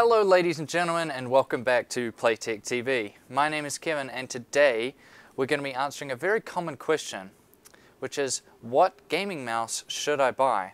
Hello ladies and gentlemen, and welcome back to Playtech TV. My name is Kevin, and today we're going to be answering a very common question, which is, what gaming mouse should I buy?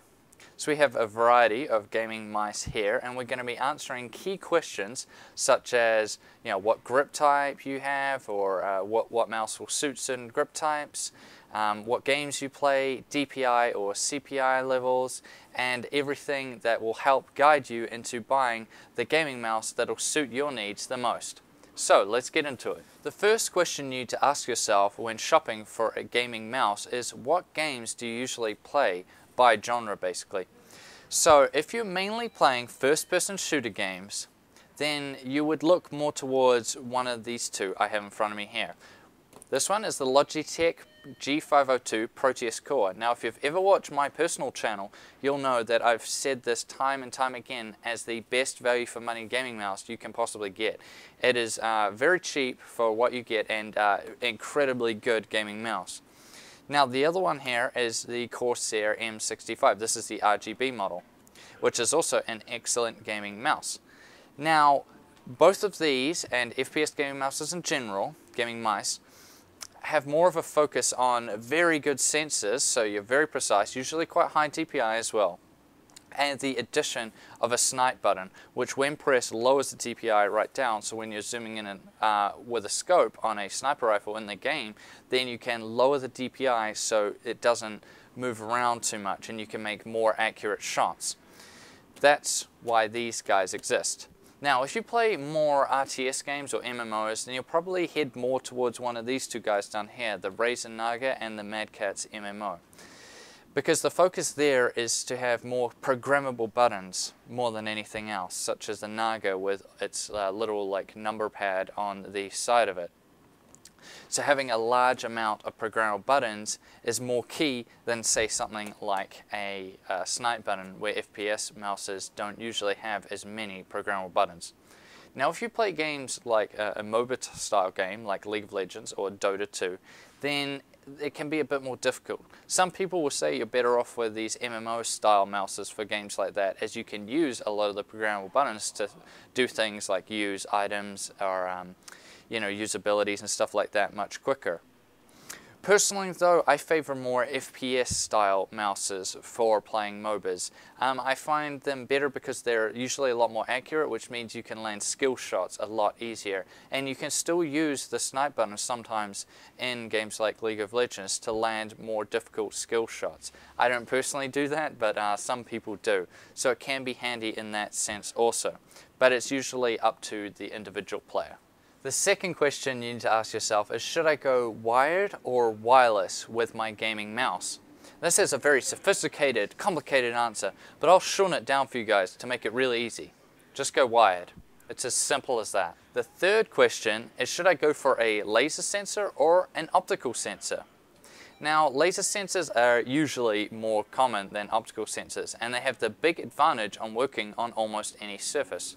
So we have a variety of gaming mice here, and we're going to be answering key questions such as, what grip type you have, or what mouse will suit certain grip types, what games you play, DPI or CPI levels, and everything that will help guide you into buying the gaming mouse that will suit your needs the most. So let's get into it. The first question you need to ask yourself when shopping for a gaming mouse is, what games do you usually play, by genre basically? So if you're mainly playing first-person shooter games, then you would look more towards one of these two I have in front of me here. This one is the Logitech G502 Proteus Core. Now, if you've ever watched my personal channel, you'll know that I've said this time and time again as the best value for money gaming mouse you can possibly get. It is very cheap for what you get, and incredibly good gaming mouse. Now, the other one here is the Corsair M65. This is the RGB model, which is also an excellent gaming mouse. Now, both of these, and FPS gaming mouses in general, gaming mice, have more of a focus on very good sensors, so you're very precise, usually quite high DPI as well, and the addition of a snipe button, which when pressed lowers the DPI right down, so when you're zooming in with a scope on a sniper rifle in the game, then you can lower the DPI so it doesn't move around too much and you can make more accurate shots. That's why these guys exist. Now, if you play more RTS games or MMOs, then you'll probably head more towards one of these two guys down here, the Razer Naga and the Mad Catz MMO. Because the focus there is to have more programmable buttons more than anything else, such as the Naga with its little number pad on the side of it. So having a large amount of programmable buttons is more key than, say, something like a snipe button, where FPS mouses don't usually have as many programmable buttons. Now, if you play games like a MOBA style game like League of Legends or Dota 2, then it can be a bit more difficult. Some people will say you're better off with these MMO style mouses for games like that, as you can use a lot of the programmable buttons to do things like use items or use abilities and stuff like that much quicker. Personally though, I favor more FPS style mouses for playing MOBAs. I find them better because they're usually a lot more accurate, which means you can land skill shots a lot easier. And you can still use the snipe button sometimes in games like League of Legends to land more difficult skill shots. I don't personally do that, but some people do. So it can be handy in that sense also. But it's usually up to the individual player. The second question you need to ask yourself is, should I go wired or wireless with my gaming mouse? This is a very sophisticated, complicated answer, but I'll shorten it down for you guys to make it really easy. Just go wired. It's as simple as that. The third question is, should I go for a laser sensor or an optical sensor? Now, laser sensors are usually more common than optical sensors, and they have the big advantage on working on almost any surface.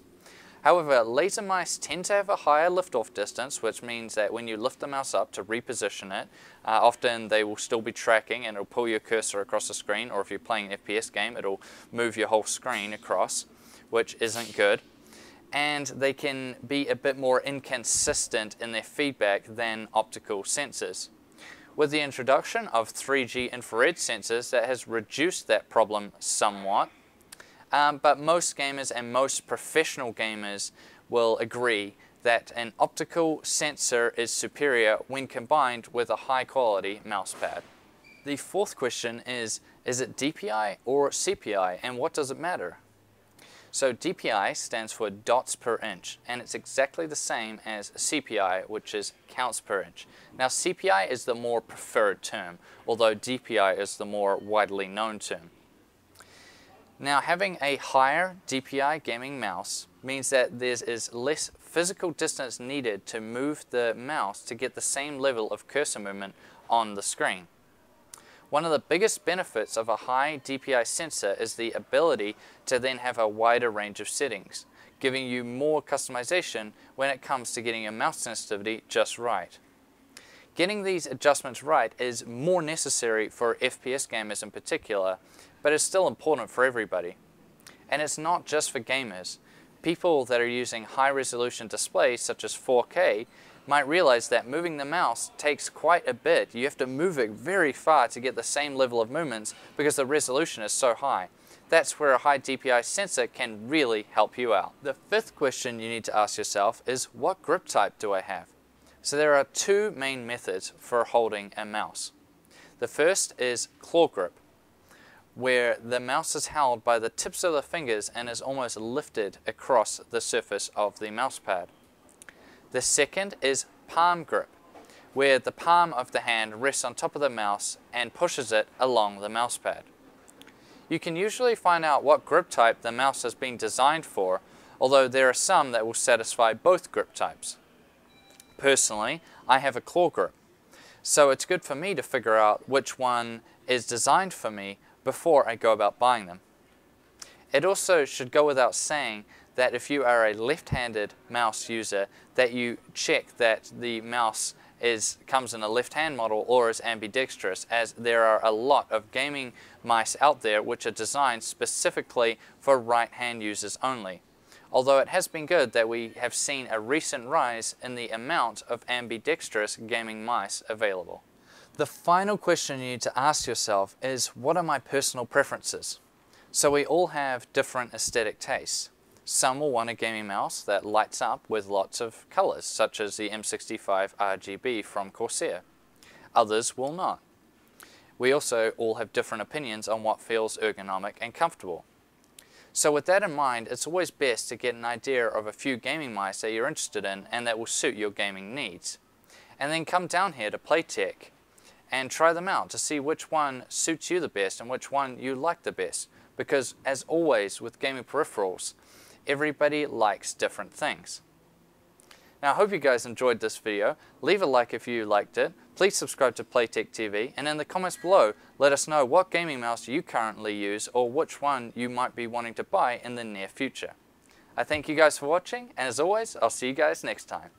However, laser mice tend to have a higher lift-off distance, which means that when you lift the mouse up to reposition it, often they will still be tracking and it'll pull your cursor across the screen, or if you're playing an FPS game, it'll move your whole screen across, which isn't good. And they can be a bit more inconsistent in their feedback than optical sensors. With the introduction of 3G infrared sensors, that has reduced that problem somewhat. But most gamers and most professional gamers will agree that an optical sensor is superior when combined with a high quality mousepad. The fourth question is it DPI or CPI, and what does it matter? So DPI stands for dots per inch, and it's exactly the same as CPI, which is counts per inch. Now, CPI is the more preferred term, although DPI is the more widely known term. Now, having a higher DPI gaming mouse means that there is less physical distance needed to move the mouse to get the same level of cursor movement on the screen. One of the biggest benefits of a high DPI sensor is the ability to then have a wider range of settings, giving you more customization when it comes to getting your mouse sensitivity just right. Getting these adjustments right is more necessary for FPS gamers in particular, but it's still important for everybody. And it's not just for gamers. People that are using high resolution displays such as 4K might realize that moving the mouse takes quite a bit. You have to move it very far to get the same level of movements because the resolution is so high. That's where a high DPI sensor can really help you out. The fifth question you need to ask yourself is, what grip type do I have? So there are two main methods for holding a mouse. The first is claw grip, where the mouse is held by the tips of the fingers and is almost lifted across the surface of the mouse pad. The second is palm grip, where the palm of the hand rests on top of the mouse and pushes it along the mouse pad. You can usually find out what grip type the mouse has been designed for, although there are some that will satisfy both grip types. Personally, I have a claw grip, so it's good for me to figure out which one is designed for me before I go about buying them. It also should go without saying that if you are a left-handed mouse user, that you check that the mouse comes in a left-hand model or is ambidextrous, as there are a lot of gaming mice out there which are designed specifically for right-hand users only. Although it has been good that we have seen a recent rise in the amount of ambidextrous gaming mice available. The final question you need to ask yourself is, what are my personal preferences? So we all have different aesthetic tastes. Some will want a gaming mouse that lights up with lots of colors, such as the M65 RGB from Corsair. Others will not. We also all have different opinions on what feels ergonomic and comfortable. So with that in mind, it's always best to get an idea of a few gaming mice that you're interested in and that will suit your gaming needs. And then come down here to Playtech and try them out to see which one suits you the best and which one you like the best. Because as always with gaming peripherals, everybody likes different things. Now I hope you guys enjoyed this video. Leave a like if you liked it. Please subscribe to Playtech TV, and in the comments below let us know what gaming mouse you currently use or which one you might be wanting to buy in the near future. I thank you guys for watching, and as always, I'll see you guys next time.